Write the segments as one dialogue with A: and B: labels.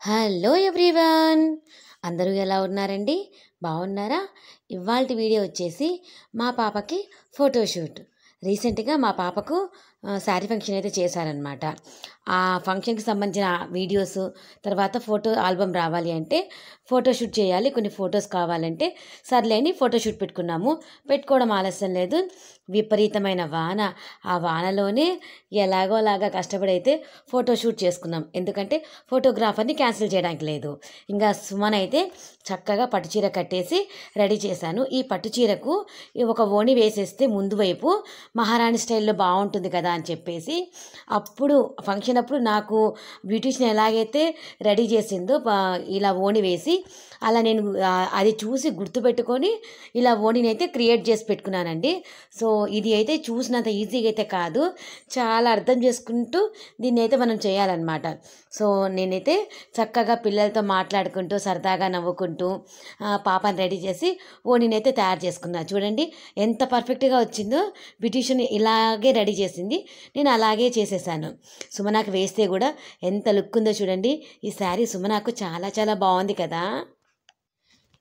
A: Hello everyone, అందరూ ఎలా ఉన్నారండి? బాగున్నారా? ఇవాల్టి వీడియో వచ్చేసి మా పాపకి ఫోటోషూట్. రీసెంట్గా మా పాపకు శారీ ఫంక్షన్ అయితే చేశారనమాట. ఆ ఫంక్షన్కి సంబంధించిన వీడియోస్, తర్వాత ఫోటో ఆల్బమ్ రావాలి అంటే ఫోటోషూట్ చేయాలి, కొన్ని ఫొటోస్ కావాలంటే సర్లేని ఫోటోషూట్ పెట్టుకోవడం ఆలస్యం లేదు. విపరీతమైన వాన, ఆ వానలోనే ఎలాగోలాగా కష్టపడైతే ఫోటోషూట్ చేసుకున్నాం. ఎందుకంటే ఫోటోగ్రాఫర్ని క్యాన్సిల్ చేయడానికి లేదు. ఇంకా సుమన్ అయితే చక్కగా పట్టుచీర కట్టేసి రెడీ చేశాను. ఈ పట్టుచీరకు ఒక ఓణి వేసేస్తే ముందు వైపు మహారాణి స్టైల్లో బాగుంటుంది కదా అని చెప్పేసి అప్పుడు ఫంక్షన్ అప్పుడు నాకు బ్యూటీషియన్ ఎలాగైతే రెడీ చేసిందో ఇలా ఓణి వేసి అలా నేను అది చూసి గుర్తుపెట్టుకొని ఇలా ఓణిని అయితే క్రియేట్ చేసి పెట్టుకున్నానండి. సో ఇది అయితే చూసినంత ఈజీగా అయితే కాదు, చాలా అర్థం చేసుకుంటూ దీన్ని అయితే మనం చేయాలన్నమాట. సో నేనైతే చక్కగా పిల్లలతో మాట్లాడుకుంటూ సరదాగా నవ్వుకుంటూ పాపని రెడీ చేసి ఓణిని అయితే తయారు చేసుకున్నా. చూడండి ఎంత పర్ఫెక్ట్గా వచ్చిందో. బ్యూటీషియన్ ఇలాగే రెడీ చేసింది, నేను అలాగే చేసేసాను. సుమనాకు వేస్తే కూడా ఎంత లుక్ ఉందో చూడండి. ఈ శారీ సుమనాకు చాలా చాలా బాగుంది కదా.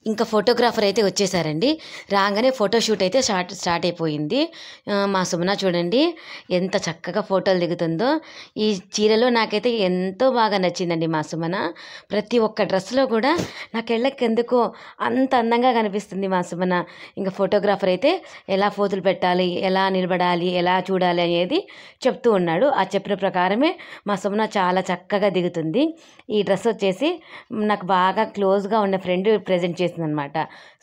A: ఇంకా ఫోటోగ్రాఫర్ అయితే వచ్చేసారండి. రాగానే ఫోటోషూట్ అయితే స్టార్ట్ అయిపోయింది. మా సుమన చూడండి ఎంత చక్కగా ఫోటోలు దిగుతుందో. ఈ చీరలో నాకైతే ఎంతో బాగా నచ్చిందండి మా సుమన. ప్రతి ఒక్క డ్రెస్లో కూడా నా కళ్ళకి ఎందుకో అంత అందంగా కనిపిస్తుంది మా సుమన. ఇంకా ఫోటోగ్రాఫర్ అయితే ఎలా ఫోటోలు పెట్టాలి, ఎలా నిలబడాలి, ఎలా చూడాలి అనేది చెప్తూ ఉన్నాడు. ఆ చెప్పిన ప్రకారమే మా సుమన చాలా చక్కగా దిగుతుంది. ఈ డ్రెస్ వచ్చేసి నాకు బాగా క్లోజ్గా ఉన్న ఫ్రెండ్ ప్రజెంట్ చేసింది అనమాట.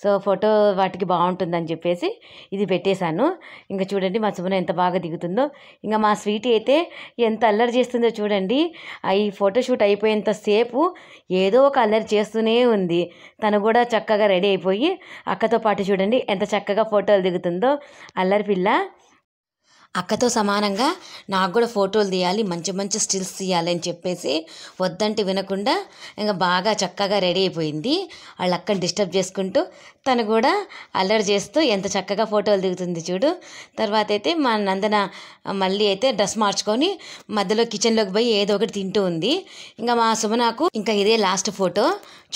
A: సో ఫోటో వాటికి బాగుంటుందని చెప్పేసి ఇది పెట్టేశాను. ఇంకా చూడండి మా సుమన ఎంత బాగా దిగుతుందో. ఇంకా మా స్వీటీ అయితే ఎంత అల్లరి చేస్తుందో చూడండి. ఈ ఫోటోషూట్ అయిపోయేంతసేపు ఏదో ఒక అల్లరి చేస్తూనే ఉంది. తను కూడా చక్కగా రెడీ అయిపోయి అక్కతో పాటు చూడండి ఎంత చక్కగా ఫోటోలు దిగుతుందో. అల్లరి పిల్ల. అక్కతో సమానంగా నాకు కూడా ఫోటోలు తీయాలి, మంచి మంచి స్టిల్స్ తీయాలి అని చెప్పేసి వద్దంటే వినకుండా ఇంకా బాగా చక్కగా రెడీ అయిపోయింది. వాళ్ళ అక్కని డిస్టర్బ్ చేసుకుంటూ తను కూడా అల్లరి చేస్తూ ఎంత చక్కగా ఫోటోలు దిగుతుంది చూడు. తర్వాత అయితే మా నందన మళ్ళీ అయితే డ్రెస్ మార్చుకొని మధ్యలో కిచెన్లోకి పోయి ఏదో ఒకటి తింటూ ఉంది. ఇంకా మా సుమనాకు ఇంకా ఇదే లాస్ట్ ఫోటో.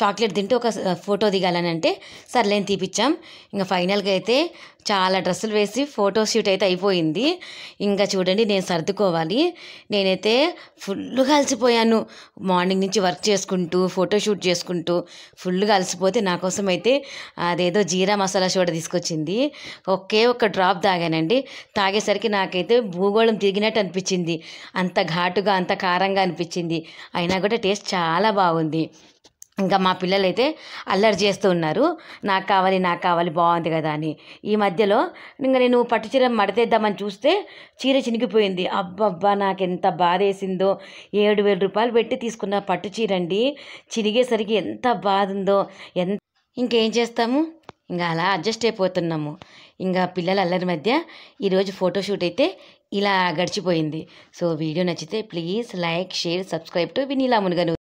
A: చాక్లెట్ తింటూ ఒక ఫోటో దిగాలని అంటే సర్లేని తీపిచ్చాం. ఇంకా ఫైనల్గా అయితే చాలా డ్రెస్సులు వేసి ఫోటోషూట్ అయితే అయిపోయింది. ఇంకా చూడండి నేను సర్దుకోవాలి. నేనైతే ఫుల్గా అలసిపోయాను. మార్నింగ్ నుంచి వర్క్ చేసుకుంటూ ఫోటోషూట్ చేసుకుంటూ ఫుల్గా అలసిపోతే నా కోసం అయితే అదేదో జీరా మసాలా సోడా తీసుకొచ్చింది. ఒకే ఒక డ్రాప్ తాగానండి. తాగేసరికి నాకైతే భూగోళం తిరిగినట్టు అనిపించింది. అంత ఘాటుగా అంత కారంగా అనిపించింది. అయినా కూడా టేస్ట్ చాలా బాగుంది. ఇంకా మా పిల్లలైతే అల్లరి చేస్తూ ఉన్నారు, నాకు కావాలి బాగుంది కదా అని. ఈ మధ్యలో ఇంకా నేను పట్టు చీర మడతేద్దామని చూస్తే చీర చినిగిపోయింది. అబ్బబ్బా నాకు ఎంత బాధ వేసిందో. 7,000 రూపాయలు పెట్టి తీసుకున్న పట్టు చీర అండి, చినిగేసరికి ఎంత బాధ ఉందో. ఇంకేం చేస్తాము, ఇంకా అలా అడ్జస్ట్ అయిపోతున్నాము. ఇంకా పిల్లల అల్లరి మధ్య ఈరోజు ఫోటోషూట్ అయితే ఇలా గడిచిపోయింది. సో వీడియో నచ్చితే please like, share, subscribe to Vineela మునుగను.